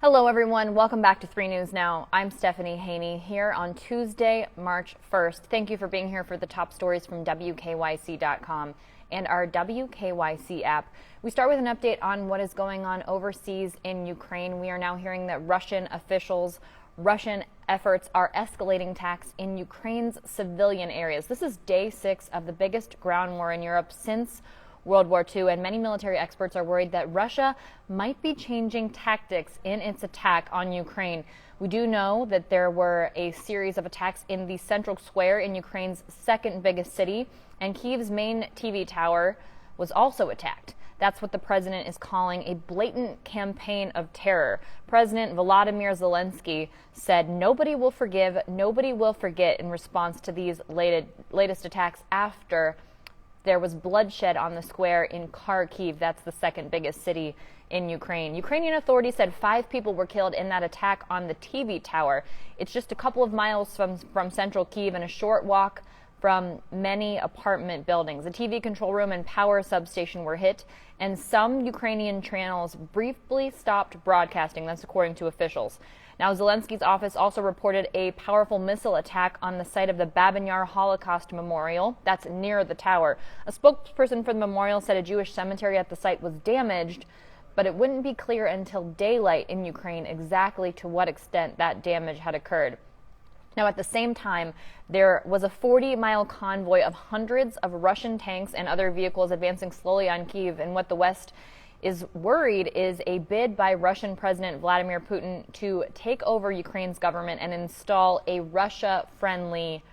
Hello everyone, welcome back to 3 News Now. I'm Stephanie Haney here on Tuesday, March 1st. Thank you for being here for the top stories from WKYC.com and our WKYC app. We start with an update on what is going on overseas in Ukraine. We are now hearing that Russian efforts are escalating attacks in Ukraine's civilian areas. This is day 6 of the biggest ground war in Europe since World War II, and many military experts are worried that Russia might be changing tactics in its attack on Ukraine. We do know that there were a series of attacks in the central square in Ukraine's second biggest city, and Kyiv's main TV tower was also attacked. That's what the president is calling a blatant campaign of terror. President Volodymyr Zelensky said nobody will forgive, nobody will forget in response to these latest attacks after there was bloodshed on the square in Kharkiv. That's the second biggest city in Ukraine. Ukrainian authorities said 5 people were killed in that attack on the TV tower. It's just a couple of miles from central Kyiv and a short walk from many apartment buildings. The TV control room and power substation were hit, and some Ukrainian channels briefly stopped broadcasting. That's according to officials. Now, Zelensky's office also reported a powerful missile attack on the site of the Babin Yar Holocaust Memorial. That's near the tower. A spokesperson for the memorial said a Jewish cemetery at the site was damaged, but it wouldn't be clear until daylight in Ukraine exactly to what extent that damage had occurred. Now, at the same time, there was a 40-mile convoy of hundreds of Russian tanks and other vehicles advancing slowly on Kyiv, and what the West is worried is a bid by Russian President Vladimir Putin to take over Ukraine's government and install a Russia-friendly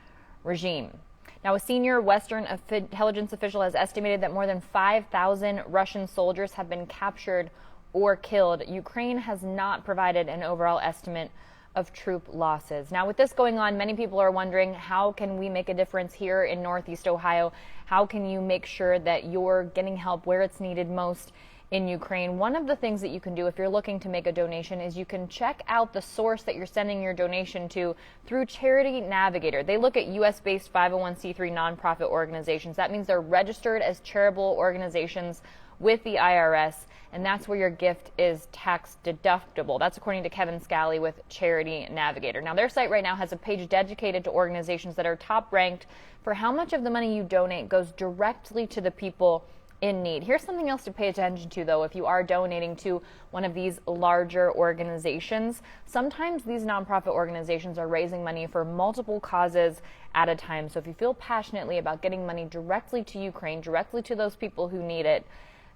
regime. Now, a senior Western intelligence official has estimated that more than 5,000 Russian soldiers have been captured or killed. Ukraine has not provided an overall estimate of troop losses. Now, with this going on, many people are wondering, how can we make a difference here in Northeast Ohio? How can you make sure that you're getting help where it's needed most in Ukraine? One of the things that you can do if you're looking to make a donation is you can check out the source that you're sending your donation to through Charity Navigator. They look at U.S.-based 501c3 nonprofit organizations. That means they're registered as charitable organizations with the IRS, and that's where your gift is tax deductible. That's according to Kevin Scally with Charity Navigator. Now, their site right now has a page dedicated to organizations that are top ranked for how much of the money you donate goes directly to the people in need. Here's something else to pay attention to, though. If you are donating to one of these larger organizations, sometimes these nonprofit organizations are raising money for multiple causes at a time. So if you feel passionately about getting money directly to Ukraine, directly to those people who need it,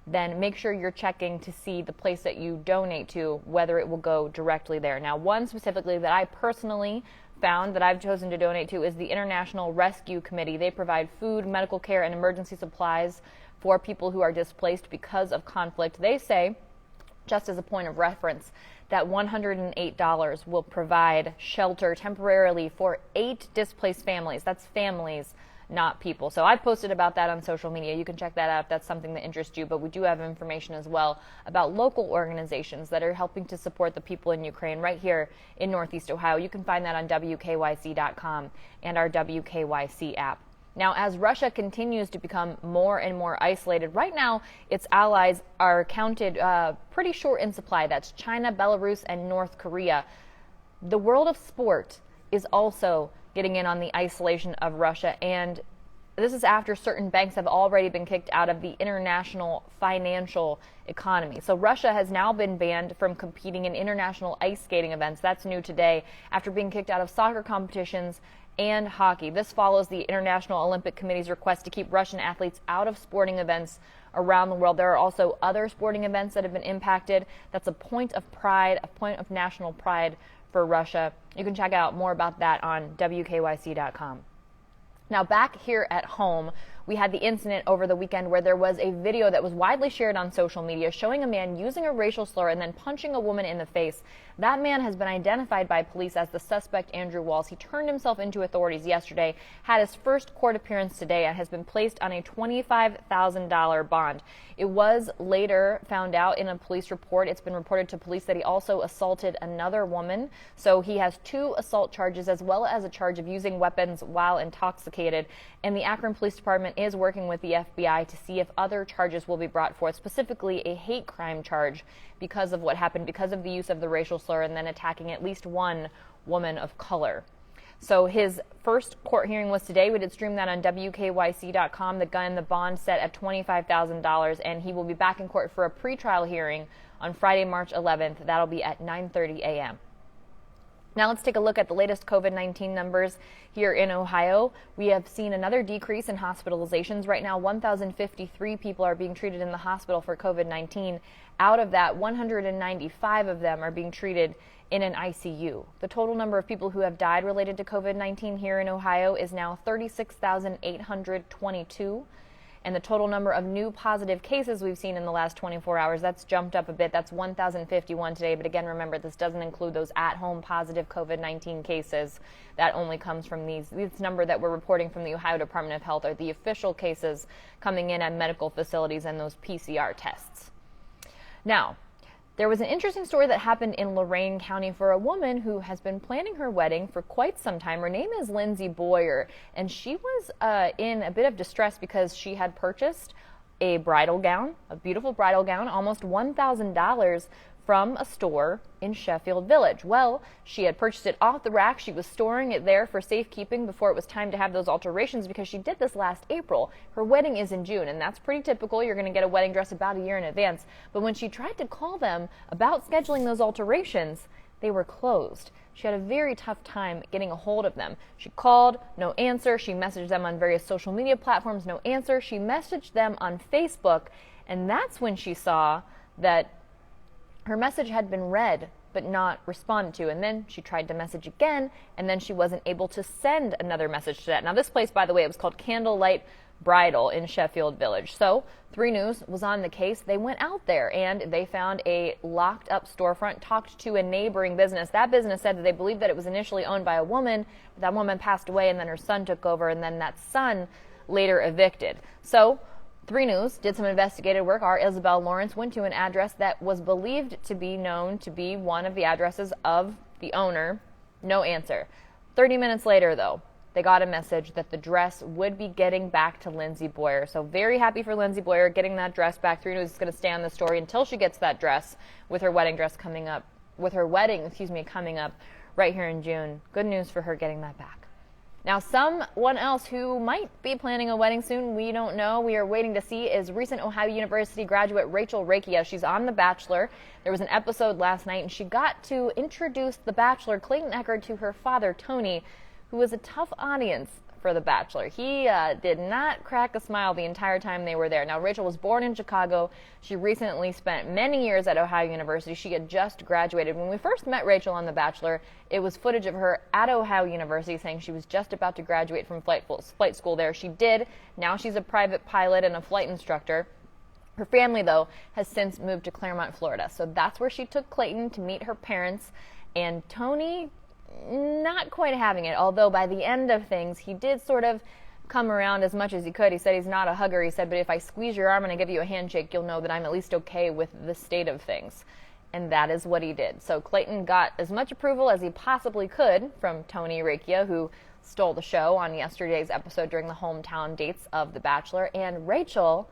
then make sure you're checking to see the place that you donate to, whether it will go directly there. Now, one specifically that I personally found that I've chosen to donate to is the International Rescue Committee. They provide food, medical care, and emergency supplies for people who are displaced because of conflict. They say, just as a point of reference, that $108 will provide shelter temporarily for 8 displaced families. That's families, not people. So I posted about that on social media. You can check that out if that's something that interests you. But we do have information as well about local organizations that are helping to support the people in Ukraine right here in Northeast Ohio. You can find that on WKYC.com and our WKYC app. Now, as Russia continues to become more and more isolated, right now its allies are counted pretty short in supply. That's China, Belarus, and North Korea. The world of sport is also getting in on the isolation of Russia, and this is after certain banks have already been kicked out of the international financial economy. So Russia has now been banned from competing in international ice skating events. That's new today, after being kicked out of soccer competitions and hockey. This follows the International Olympic Committee's request to keep Russian athletes out of sporting events around the world. There are also other sporting events that have been impacted. That's a point of pride, a point of national pride for Russia. You can check out more about that on WKYC.com. Now, back here at home, we had the incident over the weekend where there was a video that was widely shared on social media showing a man using a racial slur and then punching a woman in the face. That man has been identified by police as the suspect, Andrew Walls. He turned himself into authorities yesterday, had his first court appearance today, and has been placed on a $25,000 bond. It was later found out in a police report. It's been reported to police that he also assaulted another woman. So he has 2 assault charges as well as a charge of using weapons while intoxicated. And the Akron Police Department government is working with the FBI to see if other charges will be brought forth, specifically a hate crime charge because of what happened, because of the use of the racial slur and then attacking at least one woman of color. So his first court hearing was today. We did stream that on WKYC.com. The bond set at $25,000, and he will be back in court for a pretrial hearing on Friday, March 11th. That'll be at 9:30 a.m. Now let's take a look at the latest COVID-19 numbers here in Ohio. We have seen another decrease in hospitalizations. Right now, 1,053 people are being treated in the hospital for COVID-19. Out of that, 195 of them are being treated in an ICU. The total number of people who have died related to COVID-19 here in Ohio is now 36,822. And the total number of new positive cases we've seen in the last 24 hours, that's jumped up a bit. That's 1,051 today. But again, remember, this doesn't include those at-home positive COVID-19 cases. That only comes from this number that we're reporting from the Ohio Department of Health are the official cases coming in at medical facilities and those PCR tests. Now, there was an interesting story that happened in Lorain County for a woman who has been planning her wedding for quite some time. Her name is Lindsay Boyer, and she was in a bit of distress because she had purchased a bridal gown, a beautiful bridal gown, almost $1,000 from a store in Sheffield Village. Well, she had purchased it off the rack. She was storing it there for safekeeping before it was time to have those alterations because she did this last April. Her wedding is in June, and that's pretty typical. You're going to get a wedding dress about a year in advance. But when she tried to call them about scheduling those alterations, they were closed. She had a very tough time getting a hold of them. She called, no answer. She messaged them on various social media platforms, no answer. She messaged them on Facebook, and that's when she saw that her message had been read but not responded to, and then she tried to message again, and then she wasn't able to send another message to that. Now, this place, by the way, it was called Candlelight Bridal in Sheffield Village. So 3 News was on the case. They went out there and they found a locked up storefront, talked to a neighboring business. That business said that they believed that it was initially owned by a woman, but that woman passed away and then her son took over, and then that son later evicted. So 3 News did some investigative work. Our Isabel Lawrence went to an address that was believed to be known to be one of the addresses of the owner. No answer. 30 minutes later, though, they got a message that the dress would be getting back to Lindsay Boyer. So very happy for Lindsay Boyer getting that dress back. 3 News is going to stay on the story until she gets that dress with her wedding dress coming up, coming up right here in June. Good news for her getting that back. Now, someone else who might be planning a wedding soon, we don't know, we are waiting to see, is recent Ohio University graduate Rachel Rakia. She's on The Bachelor. There was an episode last night, and she got to introduce The Bachelor, Clayton Echard, to her father, Tony, who was a tough audience for The Bachelor. He did not crack a smile the entire time they were there. Now, Rachel was born in Chicago. She recently spent many years at Ohio University. She had just graduated. When we first met Rachel on The Bachelor, it was footage of her at Ohio University saying she was just about to graduate from flight school there. She did. Now she's a private pilot and a flight instructor. Her family, though, has since moved to Claremont, Florida. So that's where she took Clayton to meet her parents. And Tony, not quite having it, although by the end of things, he did sort of come around as much as he could. He said he's not a hugger. He said, but if I squeeze your arm and I give you a handshake, you'll know that I'm at least okay with the state of things. And that is what he did. So Clayton got as much approval as he possibly could from Tony Rakia, who stole the show on yesterday's episode during the hometown dates of The Bachelor. And Rachel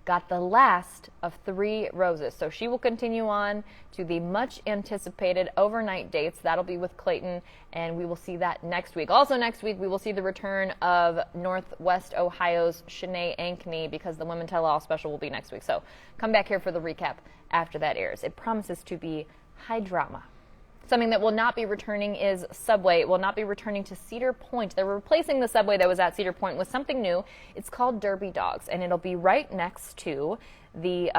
got the last of 3 roses. So she will continue on to the much anticipated overnight dates. That'll be with Clayton, and we will see that next week. Also next week, we will see the return of Northwest Ohio's Shanae Ankney, because the Women Tell All special will be next week. So come back here for the recap after that airs. It promises to be high drama. Something that will not be returning is Subway. It will not be returning to Cedar Point. They're replacing the Subway that was at Cedar Point with something new. It's called Derby Dogs, and it'll be right next to the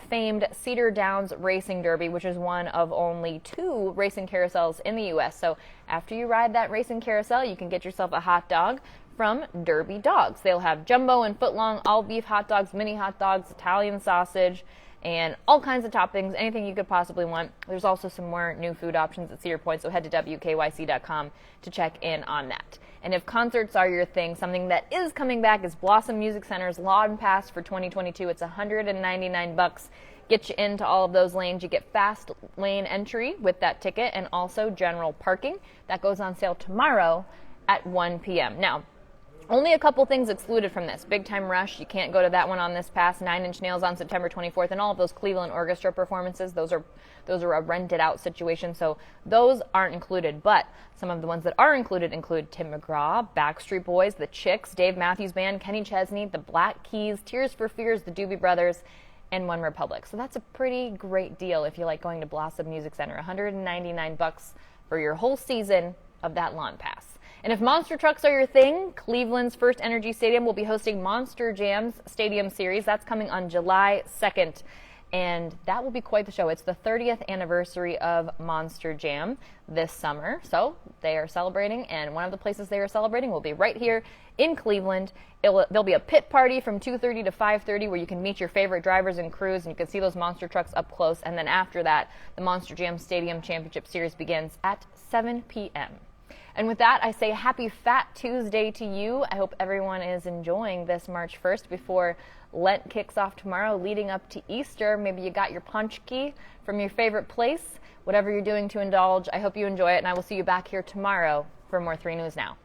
famed Cedar Downs Racing Derby, which is one of only 2 racing carousels in the U.S. So after you ride that racing carousel, you can get yourself a hot dog from Derby Dogs. They'll have jumbo and footlong all-beef hot dogs, mini hot dogs, Italian sausage, and all kinds of toppings, anything you could possibly want. There's also some more new food options at Cedar Point, so head to WKYC.com to check in on that. And if concerts are your thing, something that is coming back is Blossom Music Center's Lawn Pass for 2022. It's $199. Get you into all of those lanes. You get fast lane entry with that ticket, and also general parking. That goes on sale tomorrow at 1 p.m. Now, Only a couple things excluded from this. Big Time Rush, you can't go to that one on this pass. 9 Inch Nails on September 24th, and all of those Cleveland Orchestra performances, those are a rented out situation, so those aren't included. But some of the ones that are included include Tim McGraw, Backstreet Boys, The Chicks, Dave Matthews Band, Kenny Chesney, The Black Keys, Tears for Fears, The Doobie Brothers, and One Republic. So that's a pretty great deal if you like going to Blossom Music Center. $199 for your whole season of that lawn pass. And if monster trucks are your thing, Cleveland's First Energy Stadium will be hosting Monster Jam's Stadium Series. That's coming on July 2nd, and that will be quite the show. It's the 30th anniversary of Monster Jam this summer, so they are celebrating, and one of the places they are celebrating will be right here in Cleveland. There'll be a pit party from 2:30 to 5:30 where you can meet your favorite drivers and crews, and you can see those monster trucks up close. And then after that, the Monster Jam Stadium Championship Series begins at 7 p.m. And with that, I say happy Fat Tuesday to you. I hope everyone is enjoying this March 1st before Lent kicks off tomorrow, leading up to Easter. Maybe you got your punchki from your favorite place. Whatever you're doing to indulge, I hope you enjoy it, and I will see you back here tomorrow for more 3 News Now.